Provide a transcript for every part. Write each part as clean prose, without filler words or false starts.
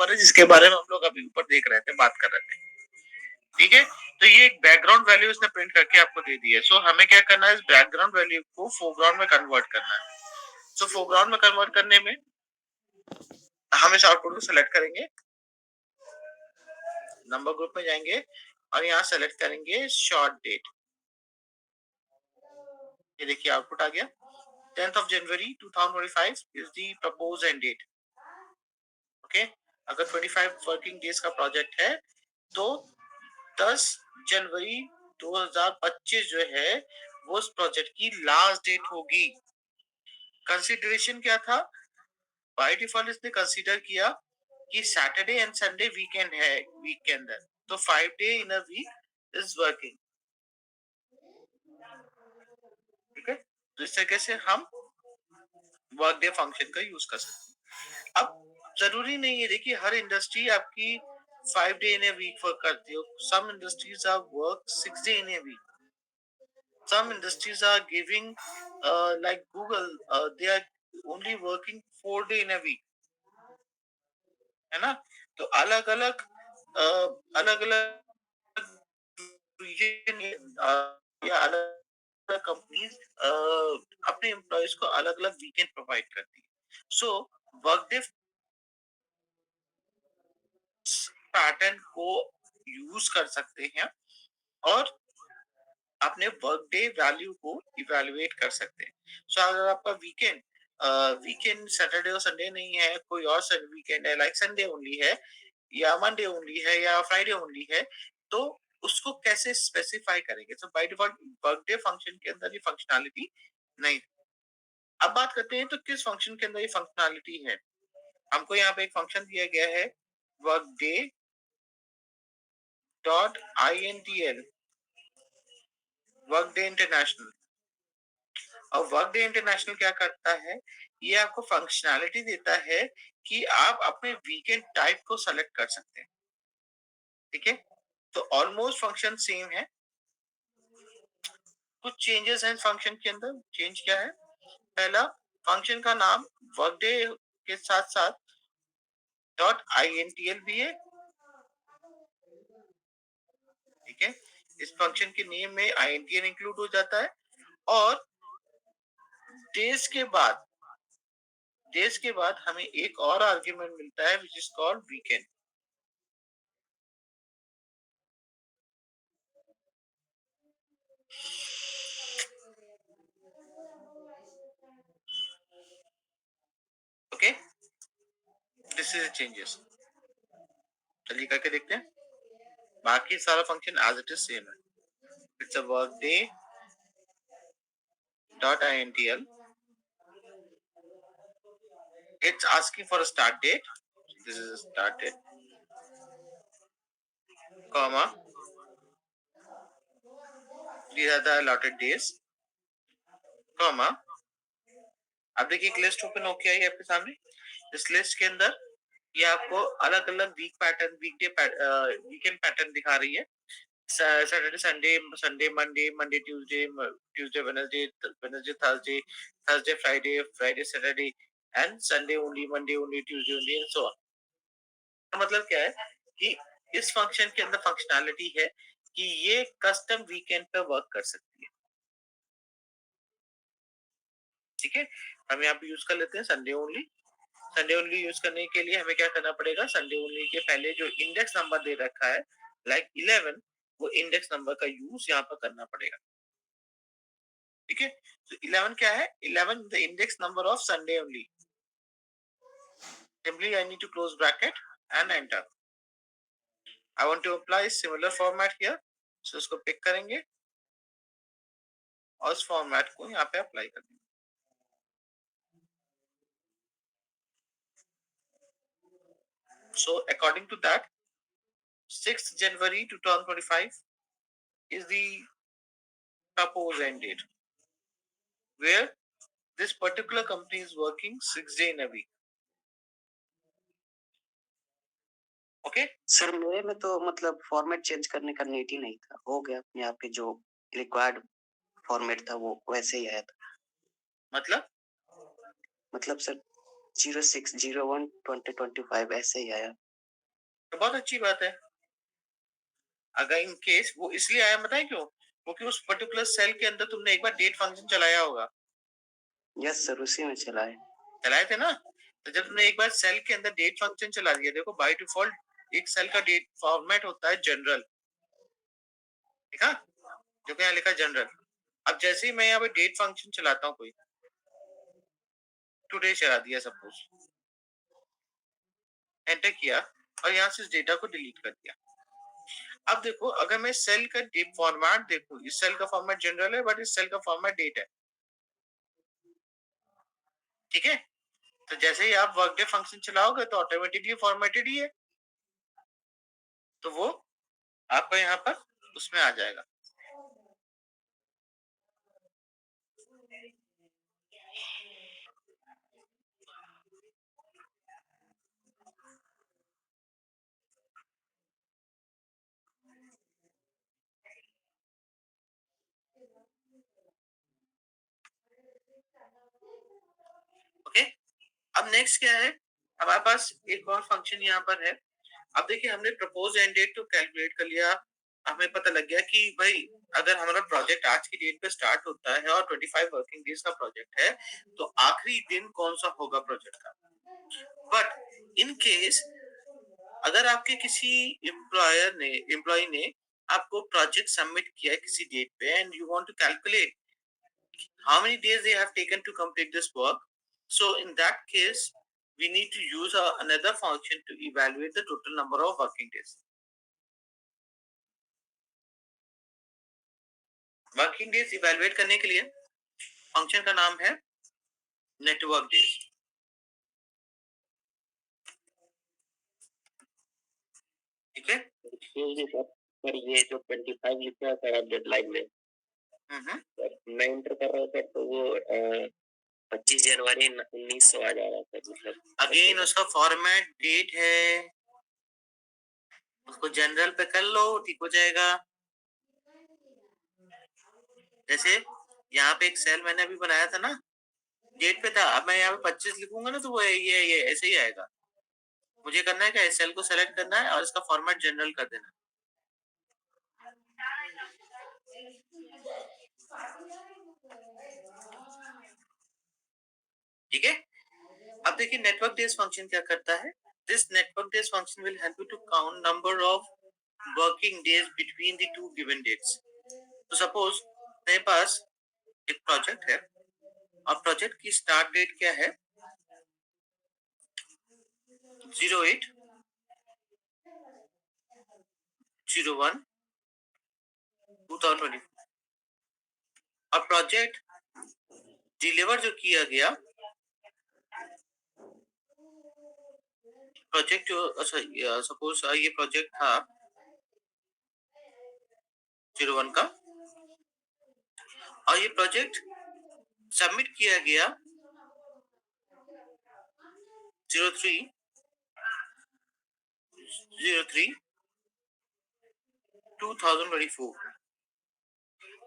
ऊपर है, जिसके बारे में हम लोग अभी ऊपर देख रहे थे, बात कर रहे थे। ठीक है, तो ये एक बैकग्राउंड वैल्यू इसने प्रिंट करके आपको दे दी है। सो हमें क्या करना है, इस बैकग्राउंड वैल्यू को फोरग्राउंड में कन्वर्ट करना है। सो फोरग्राउंड में कन्वर्ट करने में हम इस आउटपुट को सिलेक्ट करेंगे, नंबर ग्रुप में जाएंगे और यहाँ सेलेक्ट करेंगे शॉर्ट डेट। ये देखिए आउटपुट आ गया, 10th of January 2025 is the proposed end date. Okay, अगर 25 वर्किंग डेज का प्रोजेक्ट है तो 10 जनवरी 2025 जो है वो उस प्रोजेक्ट की लास्ट डेट होगी। कंसीडरेशन क्या था, बाय डिफॉल्ट इसने कंसीडर किया कि सैटरडे एंड संडे वीकेंड है वीक के अंदर, तो 5 day in a week is working. ठीक है, तो इस तरीके से हम वर्क डे फंक्शन का यूज कर सकते हैं। अब जरूरी नहीं है, देखिए हर इंडस्ट्री आपकी 5 day in a week work करती हो। Some industries are work 6 day in a week, some industries are giving like Google, they are only working 4 day in a week, है ना। तो अलग अलग अलग अलग या अलग अलग कंपनीज अपने एम्प्लॉयज को अलग अलग वीकेंड प्रोवाइड करती है। सो वर्कडे पैटर्न को यूज कर सकते हैं और अपने वर्क डे वैल्यू को इवेलुएट कर सकते हैं। सो अगर आपका वीकेंड सैटरडे और संडे नहीं है, कोई और वीकेंड है लाइक संडे ओनली है या मंडे ओनली है या फ्राइडे ओनली है, तो उसको कैसे स्पेसिफाई करेंगे। तो by default work day function के अंदर ये फंक्शनैलिटी नहीं। अब बात करते हैं तो किस फंक्शन के अंदर ये फंक्शनैलिटी है। हमको यहाँ पे एक फंक्शन दिया गया है work day dot INTL, work day international. और वर्क डे इंटरनेशनल क्या करता है, ये आपको फंक्शनैलिटी देता है कि आप अपने वीकेंड टाइप को सेलेक्ट कर सकते हैं। ठीक है, तो ऑलमोस्ट फंक्शन सेम है, कुछ चेंजेस हैं फंक्शन के अंदर। चेंज क्या है, पहला फंक्शन का नाम वर्क डे के साथ साथ डॉट INTL भी है। ठीक है, इस फंक्शन के नेम में INTL इंक्लूड हो जाता है। और डेज के बाद हमें एक और आर्ग्यूमेंट मिलता है which is called weekend. Okay, this is changes. चलिए करके देखते हैं, बाकी सारा function as it is same है। It's a work day dot INTL, it's asking for a start date, this is a start date, comma, these are the allotted days, comma। अब देखिए एक लिस्ट ओपन होके आई है आपके सामने। इस list के अंदर ये आपको अलग अलग वीक पैटर्न, वीकेंड पैटर्न दिखा रही है। Saturday Sunday, Sunday Monday, Monday Tuesday, Tuesday Wednesday, Wednesday Thursday, Thursday Friday, Friday Saturday and Sunday only, Monday only, Tuesday only and so on. मतलब क्या है कि इस फंक्शन के अंदर फंक्शनैलिटी है कि ये कस्टम वीकेंड पे वर्क कर सकती है। ठीक है, हम यहाँ पे यूज कर लेते हैं Sunday only. Sunday only use करने के लिए हमें क्या करना पड़ेगा, संडे ओनली के पहले जो इंडेक्स नंबर दे रखा है लाइक 11, वो इंडेक्स नंबर का यूज यहाँ पर करना पड़ेगा। ठीक है, तो 11 क्या है, 11 the index number of Sunday only. Simply I need to close bracket and enter. I want to apply similar format here, so इसको पिक करेंगे और इस फॉर्मेट को यहाँ पे अप्लाई कर देंगे। So according to that, 6th January 2025 is the proposed end date where this particular company is working 6 day in a week. Okay? Sir मेरे में तो मतलब फॉर्मेट चेंज करने का नीड ही नहीं था, हो गया अपने आप ही, जो रिक्वायर्ड फॉर्मेट था वो वैसे ही आया था। मतलब सर 06/01/2025 ऐसे ही आया। तो बहुत अच्छी बात है। अगर इन केस वो इसलिए आया, बताए क्यों? क्योंकि उस पर्टिकुलर सेल के अंदर तुमने एक बार डेट फंक्शन चलाया होगा। यस सर, उसी में चलाए थे ना। तो जब तुमने एक बार सेल के अंदर डेट फंक्शन चला दिया, देखो बाय डिफॉल्ट एक सेल का डेट फॉर्मेट होता है जनरल, ठीक है, जो कि यहाँ लिखा जनरल। अब जैसे ही मैं यहाँ पे डेट फंक्शन चलाता हूँ, कोई टुडे चला दिया सपोज, एंटर किया और यहाँ से इस डेटा को डिलीट कर दिया। अब देखो, अगर मैं सेल का फॉर्मेट देखूं, इस सेल का फॉर्मेट जनरल है बट इस सेल का फॉर्मेट डेट है, ठीक है। तो जैसे ही आप वर्कडे फंक्शन चलाओगे तो ऑटोमेटिकली फॉर्मेटेड ही है, तो वो आपका यहाँ पर उसमें आ जाएगा। ओके, अब नेक्स्ट क्या है, हमारे पास एक और फंक्शन यहाँ पर है। अब देखिए, हमने प्रपोज एंड डेट तो कैलकुलेट कर लिया। हमें पता लग गया कि भाई अगर हमारा प्रोजेक्ट आज की डेट पे स्टार्ट होता है और 25 वर्किंग डेज का प्रोजेक्ट है, तो आखिरी दिन कौन सा होगा प्रोजेक्ट का। बट इन केस अगर आपके किसी एम्प्लॉय ने आपको प्रोजेक्ट सबमिट किया है किसी डेट पे, and you want to calculate how many days they have taken to complete this work, so in that case we need to use another function to evaluate the total number of working days. Working days evaluate करने के लिए function का नाम है network days, ठीक है। पर ये जो 25 लिखा है सर डेडलाइन में, मैं इंटर कर रहा था तो वो 25 जनवरी 1900 आ जा रहा था, मतलब अगेन उसका फॉर्मेट डेट है, उसको जनरल पे कर लो, ठीक हो जाएगा। जैसे यहाँ पे एक सेल मैंने अभी बनाया था ना, डेट पे था, अब मैं यहाँ पे 25 लिखूंगा ना, तो वो ये ऐसे ही आएगा। मुझे करना है क्या, इस सेल को सेलेक्ट करना है और इसका फॉर्मेट जनरल कर देना, ठीक है। अब देखिए नेटवर्क डेज फंक्शन क्या करता है। This network days function will help you to count number of working days between the two given dates. तो सपोज मेरे पास एक प्रोजेक्ट है और प्रोजेक्ट की स्टार्ट डेट क्या है, 08/01/2024, और प्रोजेक्ट डिलीवर जो किया गया, प्रोजेक्ट जो सपोज ये प्रोजेक्ट था 01 का, और ये प्रोजेक्ट सबमिट किया गया 03/03/2024,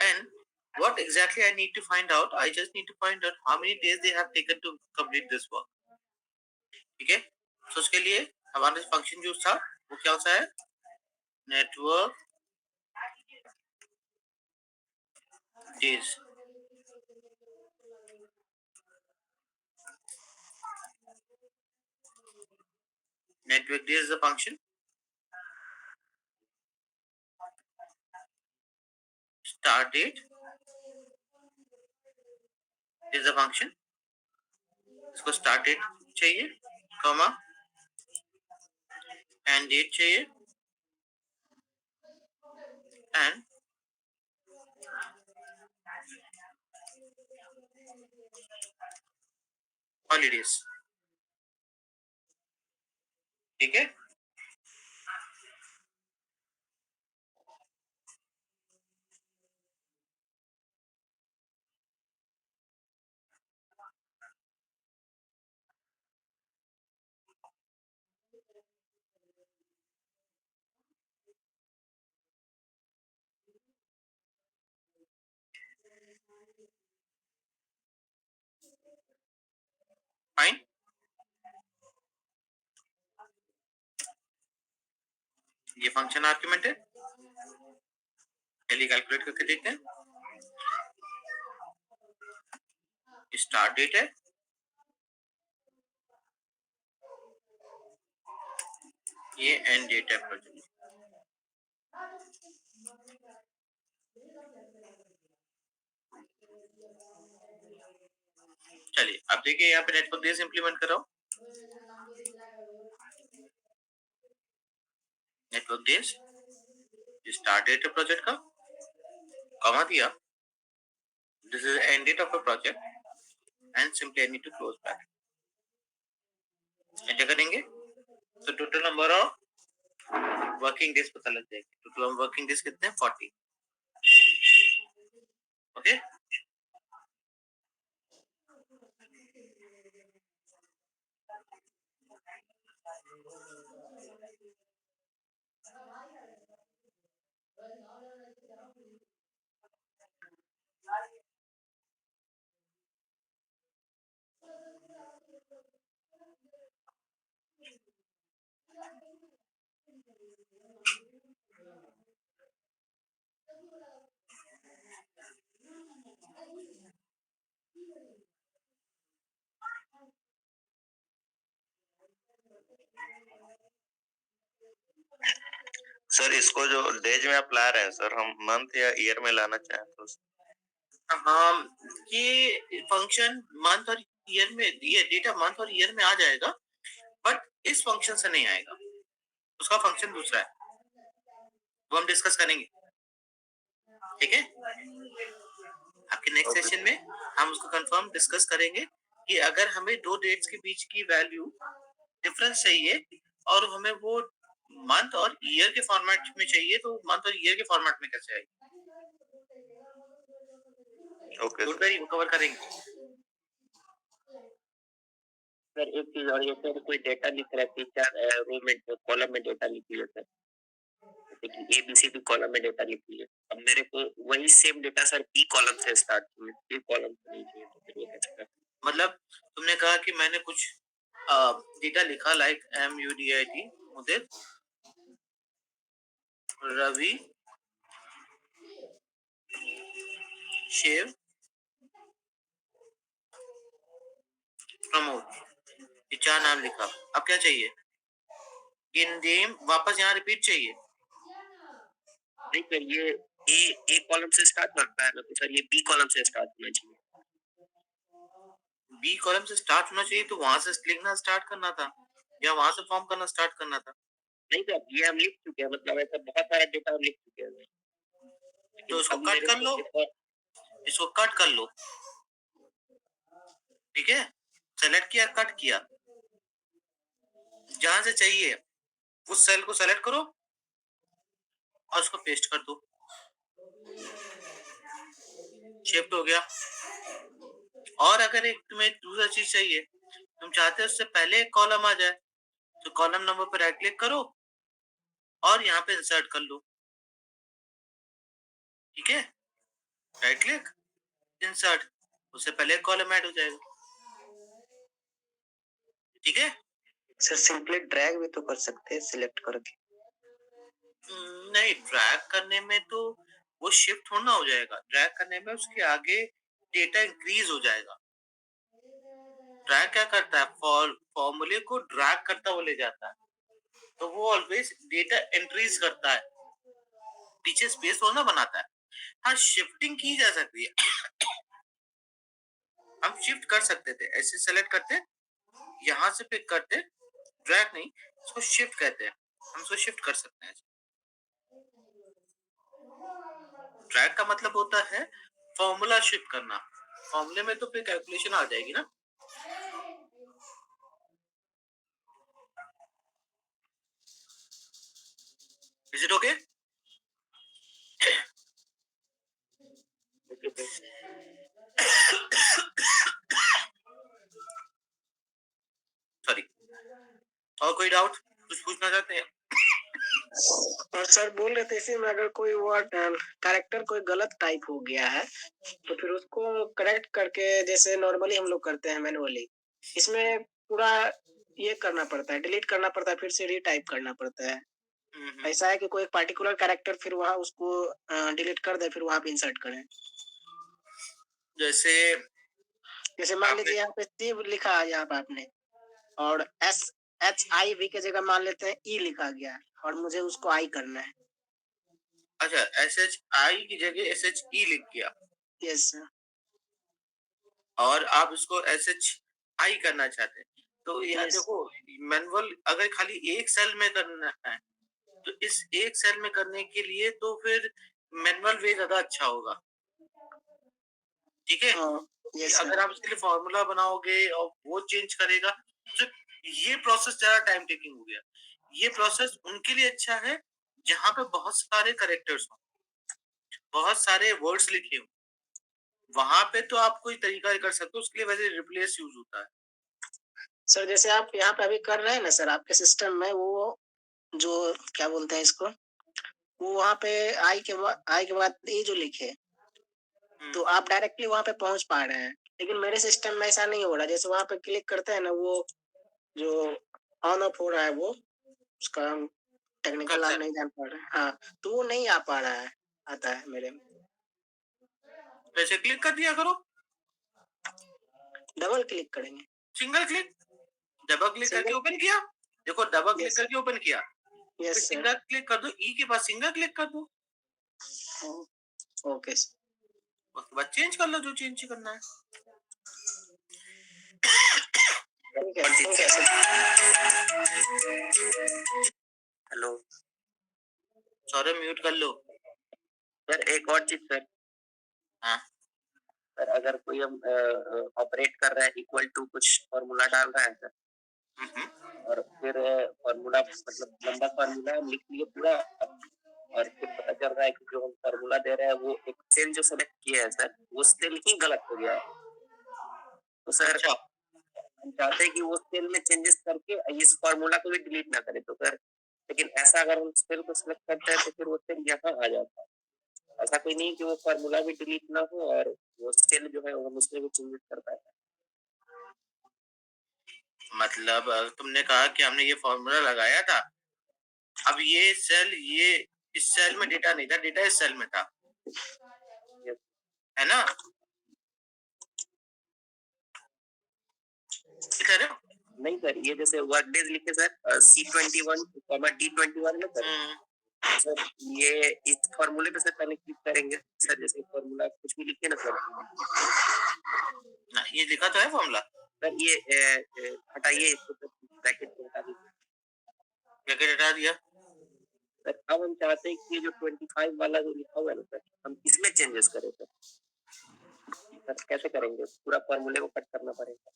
and what exactly I need to find out, I just need to find out how many days they have taken to complete this work, ठीक है। तो उसके लिए हमारा फंक्शन जो था वो क्या सा है, network days. Network day is the function. Start date is the function. इसको start date चाहिए, comma and date चाहिए, and holidays, ठीक है। फाइन। ये फंक्शन आर्ग्यूमेंट है, चलिए कैलकुलेट करके देखते हैं। स्टार्ट डेट है, ये एंड डेट है प्रोजेक्ट। चलिए अब देखिए यहाँ पे नेटवर्क डेज इंप्लीमेंट कर रहा हूँ। नेटवर्क डेज, स्टार्ट डेट है प्रोजेक्ट का, कॉमा दिया, this is end date of the project and simply I need to close back. Enter करेंगे तो total number of working days पता लग जाएगी। टोटल वर्किंग डेज कितने हैं? 40। ओके, सर इसको जो डेज में आप ला रहे हैं सर, हम मंथ या ईयर में लाना चाहें तो हाँ, ये फंक्शन मंथ और ईयर में, ये डेटा मंथ और ईयर में आ जाएगा, बट इस फंक्शन से नहीं आएगा, उसका फंक्शन दूसरा है, वो हम डिस्कस करेंगे। ठीक है, आपके नेक्स्ट सेशन में हम उसको कंफर्म डिस्कस करेंगे कि अगर हमें दो डेट्स के बीच की वैल्यू डिफरेंस चाहिए और हमें वो मंथ और ईयर के फॉर्मेट में चाहिए, तो मंथ और ईयर के फॉर्मेट में कैसे आएगी। ओके वो कवर करेंगे। सर एक चीज और, ये सर कोई डेटा लिख रहा है, तीन चार रो में कॉलम में डेटा लिखी है सर, जैसे कि ABCD कॉलम में डेटा लिखी है, अब मेरे को वही same data sir B column से स्टार्ट चाहिए, B कॉलम से नहीं चाहिए, तो फिर वो कैसे करें? मतलब तुमने कहा कि मैंने कुछ डेटा लिखा, लाइक MUDIT मुदित, रवि, शिव, प्रमोद, ये चार नाम लिखा। अब क्या चाहिए? ये नेम वापस यहाँ रिपीट चाहिए। नहीं सर, ये A कॉलम से स्टार्ट करता है ना, तो सर ये B कॉलम से स्टार्ट होना चाहिए। B कॉलम से स्टार्ट होना चाहिए, तो वहां से लिखना स्टार्ट करना था या वहां से फॉर्म करना स्टार्ट करना था। नहीं सर, ये हम लिख चुके हैं, मतलब ऐसा बहुत सारा डेटा हम लिख चुके हैं, तो इसको कट कर लो, इसको कट कर लो। ठीक है, सेलेक्ट किया, कट किया, जहां से चाहिए उस सेल को सेलेक्ट करो और उसको पेस्ट कर दो, शिफ्ट हो गया। और अगर एक तुम्हें दूसरा चीज चाहिए, तुम चाहते हो उससे पहले एक कॉलम आ जाए, तो कॉलम नंबर पर राइट क्लिक करो और यहाँ पे इंसर्ट कर लो। ठीक है, राइट क्लिक, इंसर्ट, उससे पहले कॉलम ऐड हो जाएगा। ठीक है सर, सिंपली ड्रैग भी तो कर सकते हैं सिलेक्ट करके। नहीं, ड्रैग करने में तो वो शिफ्ट होना हो जाएगा, ड्रैग करने में उसके आगे डेटा इंक्रीज हो जाएगा। ड्रैग क्या करता है, फॉर्मूले को ड्रैग करता हुआ ले जाता है, तो वो ऑलवेज डेटा इंक्रीज करता है, पीछे स्पेस होना बनाता है। हाँ, शिफ्टिंग की जा सकती है, हम शिफ्ट कर सकते थे, ऐसे सेलेक्ट करते, यहां से पिक करते, ड्रैग नहीं, इसको शिफ्ट कहते हैं, हम इसको शिफ्ट कर सकते हैं। ड्रैग का मतलब होता है फॉर्मूला शिफ्ट करना, फॉर्मूले में तो फिर कैलकुलेशन आ जाएगी ना। Is it okay? सॉरी, और कोई डाउट, कुछ पूछना चाहते हैं? और सर बोल रहे थे इसी में अगर कोई वर्ड कैरेक्टर कोई गलत टाइप हो गया है तो फिर उसको करेक्ट करके, जैसे नॉर्मली हम लोग करते हैं मैनुअली, इसमें पूरा ये करना पड़ता है, डिलीट करना पड़ता है, फिर से रीटाइप करना पड़ता है। ऐसा है कि कोई पर्टिकुलर कैरेक्टर फिर वहाँ उसको डिलीट कर दे, फिर वहाँ पे इंसर्ट करें। जैसे मान लीजिए यहाँ पे शिव लिखा है यहाँ पे आपने, और SHIV के जगह मान लेते हैं E लिखा गया, और मुझे उसको I करना है। अच्छा, SHI की जगह SHE लिख दिया। Yes sir. और आप उसको SHI करना चाहते हैं, तो यार देखो, मैनुअल अगर खाली एक सेल में करना है तो इस एक सेल में करने के लिए तो फिर मैनुअल वे ज्यादा अच्छा होगा। ठीक है, अगर आप इसके लिए फॉर्मूला बनाओगे और वो चेंज करेगा तो ये प्रोसेस ज्यादा टाइम टेकिंग हो गया। ये प्रोसेस उनके लिए अच्छा है जहां पे बहुत सारे करेक्टर्स हो, बहुत सारे वर्ड्स लिखे हो, वहां पे तो आप कोई तरीका कर सकते हो, उसके लिए वैसे रिप्लेस यूज होता है। सर जैसे आप यहाँ पे अभी कर रहे हैं ना सर, आपके सिस्टम में वो जो क्या बोलते हैं इसको, वो वहाँ पे आई के बाद ये जो लिखे, तो आप डायरेक्टली वहाँ पे पहुंच पा रहे हैं, लेकिन मेरे सिस्टम में ऐसा नहीं हो रहा। जैसे वहाँ पे क्लिक करते हैं ना, वो जो ऑन ऑफ हो रहा है, वो उसका हम टेक्निकल नाम नहीं जान पा रहे हैं। हाँ, तो वो नहीं आ पा रहा है, आता है मेरे में। वैसे क्लिक कर दिया करो, डबल क्लिक करेंगे, सिंगल क्लिक, डबल क्लिक करके ओपन किया, देखो डबल क्लिक करके ओपन किया, फिर सिंगल क्लिक कर दो, ई के पास सिंगल क्लिक कर दो। ओके सर, उसके बाद चेंज कर लो जो चेंज करना है। हेलो सौरभ, म्यूट कर लो। सर, एक और चीज सर। हाँ सर, अगर कोई हम ऑपरेट कर रहा है इक्वल टू कुछ फॉर्मूला डाल रहा है सर, और फिर फॉर्मूला मतलब लंबा फॉर्मूला लिख लिए पूरा, और फिर पता चल रहा है कि जो हम फॉर्मूला दे रहे हैं वो एक सेल जो सेलेक्ट किया है सर, वो सेल ही गलत हो गया है। तो सर हम चाहते हैं कि वो सेल में चेंजेस करके इस फॉर्मूला को भी डिलीट ना करें। तो सर लेकिन ऐसा अगर हम सेल को सिलेक्ट करते हैं तो फिर वो सेल यहाँ आ जाता है। ऐसा कोई नहीं कि वो फॉर्मूला भी डिलीट ना हो और वो सेल जो है वो हम उसमें भी चेंजेस कर पाए। मतलब तुमने कहा कि हमने ये फॉर्मूला लगाया था, अब ये सेल, ये इस सेल में डेटा नहीं था, डेटा इस सेल में था, है ना? कह रहे हो? नहीं सर, ये जैसे वर्क डेज लिखे सर C21, D21 में सर ये इस फॉर्मूले पे सर पहले क्लिक करेंगे सर, जैसे फॉर्मूला कुछ भी लिखे ना सर, ना ये लिखा तो है फॉर्मूला सर, ये हटाइए इसको सर, ब्रैकेट को हटा दीजिए। ब्रैकेट हटा दिया सर। अब हम चाहते हैं कि ये जो 25 वाला जो लिखा हुआ है ना सर, हम इसमें चेंजेस करें सर। सर कैसे करेंगे? पूरा फॉर्मूले को कट करना पड़ेगा।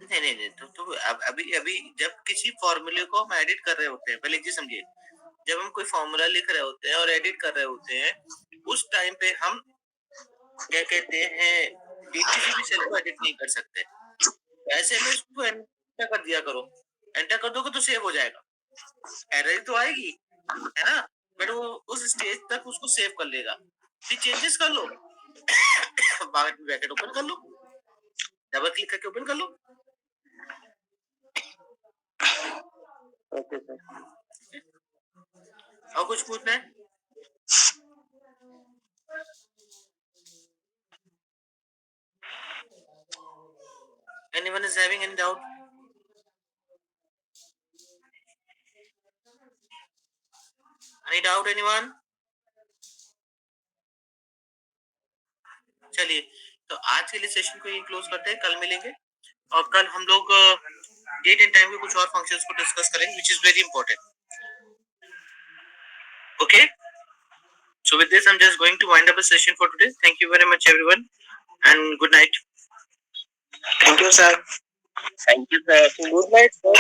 नहीं, तो अभी जब किसी फॉर्मूले को हम एडिट कर रहे होते हैं, पहले चीज समझिए, जब हम कोई फॉर्मूला लिख रहे होते हैं और एडिट कर रहे होते हैं, उस टाइम पे हम क्या कहते हैं, किसी भी सेल को एडिट नहीं कर सकते। ऐसे में इसको एंटर कर दिया करो, एंटर कर दोगे तो सेव हो जाएगा, एरर तो आएगी, है ना, बट वो उस स्टेज तक उसको सेव कर लेगा। फिर चेंजेस कर लो, ब्रैकेट ओपन कर लो, डबल क्लिक करके ओपन कर लो। Okay sir. और कुछ पूछना है? Anyone is having any doubt? Any doubt anyone? चलिए, तो आज के लिए सेशन को ये क्लोज करते हैं, कल मिलेंगे और कल हम लोग डेट एंड टाइम के कुछ और फंक्शंस को डिस्कस करेंगे, which is very important. Okay? So with this, I'm just going to wind up the session for today. Thank you very much, everyone, and good night. Thank you, sir. Thank you, sir. Good night, sir.